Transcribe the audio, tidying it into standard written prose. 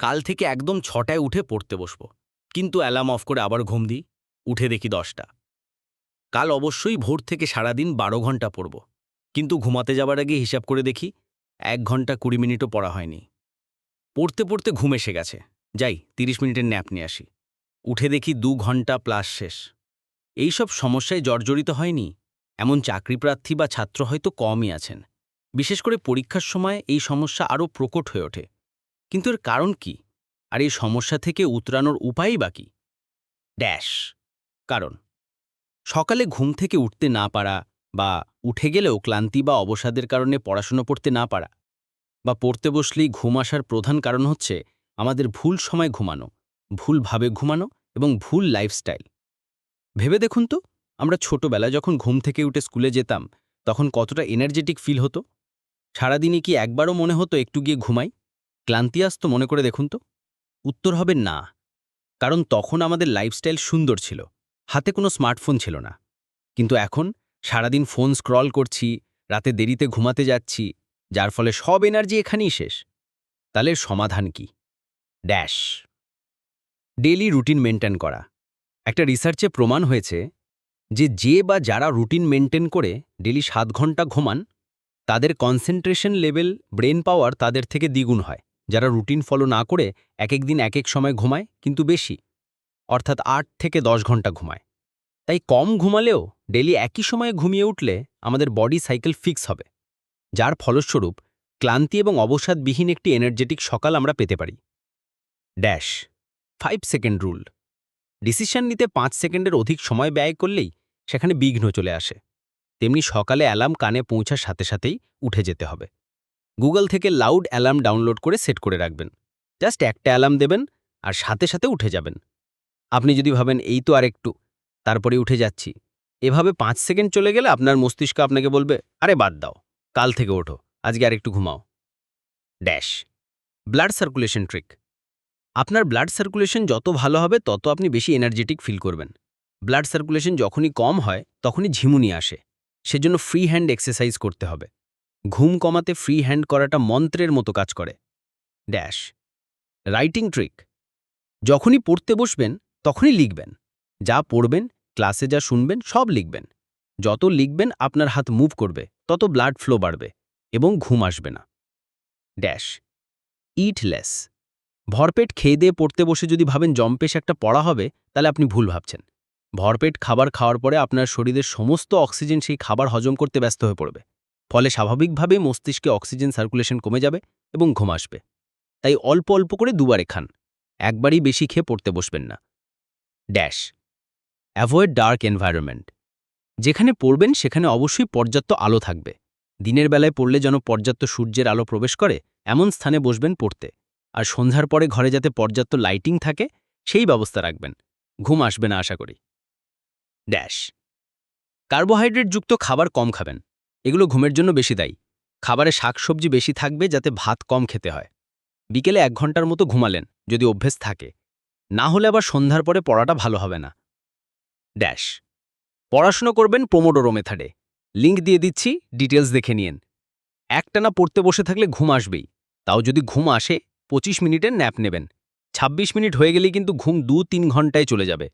কাল থেকে একদম ৬টায় উঠে পড়তে বসব, কিন্তু অ্যালার্ম অফ করে আবার ঘুম দিই, উঠে দেখি 10টা। কাল অবশ্যই ভোর থেকে সারাদিন 12 ঘন্টা পড়ব, কিন্তু ঘুমাতে যাবার আগে হিসাব করে দেখি 1 ঘন্টা 20 মিনিটও পড়া হয়নি। পড়তে পড়তে ঘুম এসে গেছে, যাই 30 মিনিটের ন্যাপ নিয়ে আসি। উঠে দেখি 2 ঘন্টা প্লাস শেষ। এইসব সমস্যায় জর্জরিত হয়নি এমন চাকরিপ্রার্থী বা ছাত্র হয়তো কমই আছেন। বিশেষ করে পরীক্ষার সময় এই সমস্যা আরও প্রকট হয়ে ওঠে। কিন্তু এর কারণ কি? আর এই সমস্যা থেকে উতরানোর উপায়ই বা কি? ড্যাশ কারণ সকালে ঘুম থেকে উঠতে না পারা, বা উঠে গেলেও ক্লান্তি বা অবসাদের কারণে পড়াশুনো পড়তে না পারা, বা পড়তে বসলেই ঘুম আসার প্রধান কারণ হচ্ছে আমাদের ভুল সময় ঘুমানো, ভুলভাবে ঘুমানো এবং ভুল লাইফস্টাইল। ভেবে দেখুন তো, আমরা ছোটবেলা যখন ঘুম থেকে উঠে স্কুলে যেতাম, তখন কতটা এনার্জেটিক ফিল হতো। সারাদিনে কি একবারও মনে হতো একটু গিয়ে ঘুমাই? ক্লান্তি আসতো মনে করে দেখুন তো? উত্তর হবে না। কারণ তখন আমাদের লাইফস্টাইল সুন্দর ছিল, হাতে কোনো স্মার্টফোন ছিল না। কিন্তু এখন সারাদিন ফোন স্ক্রল করছি, রাতে দেরিতে ঘুমাতে যাচ্ছি, যার ফলে সব এনার্জি এখানেই শেষ। তাহলে এর সমাধান কি? ড্যাশ ডেইলি রুটিন মেনটেন করা। একটা রিসার্চে প্রমাণ হয়েছে যে বা যারা রুটিন মেনটেন করে ডেইলি 7 ঘন্টা ঘুমান, তাদের কনসেন্ট্রেশন লেভেল, ব্রেন পাওয়ার তাদের থেকে দ্বিগুণ হয়। যারা রুটিন ফলো না করে এক এক দিন এক এক সময় ঘুমায়, কিন্তু বেশি, অর্থাৎ 8 থেকে 10 ঘন্টা ঘুমায়। তাই কম ঘুমালেও ডেইলি একই সময়ে ঘুমিয়ে উঠলে আমাদের বডি সাইকেল ফিক্স হবে, যার ফলস্বরূপ ক্লান্তি এবং অবসাদবিহীন একটি এনার্জেটিক সকাল আমরা পেতে পারি। Dash 5 second rule. ডিসিশন নিতে 5 সেকেন্ডের অধিক সময় ব্যয় করলেই সেখানে বিঘ্ন চলে আসে। তেমনি সকালে অ্যালার্ম কানে পৌঁছার সাথে সাথেই উঠে যেতে হবে। গুগল থেকে লাউড অ্যালার্ম ডাউনলোড করে সেট করে রাখবেন। জাস্ট একটা অ্যালার্ম দেবেন আর সাথে সাথে উঠে যাবেন। আপনি যদি ভাবেন এই তো আর একটু, তারপরে উঠে যাচ্ছি, এভাবে 5 সেকেন্ড চলে গেলে আপনার মস্তিষ্ক আপনাকে বলবে, আরে বাদ দাও, কাল থেকে ওঠো, আজকে আর একটু ঘুমাও। Dash blood circulation trick. আপনার ব্লাড সার্কুলেশন যত ভালো হবে তত আপনি বেশি এনার্জেটিক ফিল করবেন। ব্লাড সার্কুলেশন যখনই কম হয় তখনই ঝিমুনি আসে। সেজন্য ফ্রি হ্যান্ড এক্সারসাইজ করতে হবে। ঘুম কমাতে ফ্রি হ্যান্ড করাটা মন্ত্রের মতো কাজ করে। Dash writing trick. যখনই পড়তে বসবেন তখনই লিখবেন। যা পড়বেন, ক্লাসে যা শুনবেন সব লিখবেন। যত লিখবেন আপনার হাত মুভ করবে, তত ব্লাড ফ্লো বাড়বে এবং ঘুম আসবে না। Dash it less. ভরপেট খেয়ে দিয়ে পড়তে বসে যদি ভাবেন জম্পেশ একটা পড়া হবে, তাহলে আপনি ভুল ভাবছেন। ভরপেট খাবার খাওয়ার পরে আপনার শরীরের সমস্ত অক্সিজেন সেই খাবার হজম করতে ব্যস্ত হয়ে পড়বে। ফলে স্বাভাবিকভাবেই মস্তিষ্কে অক্সিজেন সার্কুলেশন কমে যাবে এবং ঘুম আসবে। তাই অল্প অল্প করে দুবারে খান, একবারই বেশি খেয়ে পড়তে বসবেন না। Dash avoid dark environment. যেখানে পড়বেন সেখানে অবশ্যই পর্যাপ্ত আলো থাকবে। দিনের বেলায় পড়লে যেন পর্যাপ্ত সূর্যের আলো প্রবেশ করে এমন স্থানে বসবেন পড়তে। আর সন্ধ্যার পরে ঘরে যাতে পর্যাপ্ত লাইটিং থাকে সেই ব্যবস্থা রাখবেন। ঘুম আসবে না আশা করি। ড্যাশ কার্বোহাইড্রেটযুক্ত খাবার কম খাবেন। এগুলো ঘুমের জন্য বেশি দায়ী। খাবারে শাকসবজি বেশি থাকবে যাতে ভাত কম খেতে হয়। বিকেলে 1 ঘন্টার মতো ঘুমালেন যদি অভ্যেস থাকে, না হলে আবার সন্ধ্যার পরে পড়াটা ভালো হবে না। ড্যাশ পড়াশুনো করবেন পোমোডোরো মেথডে। লিঙ্ক দিয়ে দিচ্ছি, ডিটেলস দেখে নিন। একটানা পড়তে বসে থাকলে ঘুম আসবেই। তাও যদি ঘুম আসে 25 মিনিটের ন্যাপ নেবেন। 26 মিনিট হয়ে গেলেই কিন্তু ঘুম 2-3 ঘন্টায় চলে যাবে।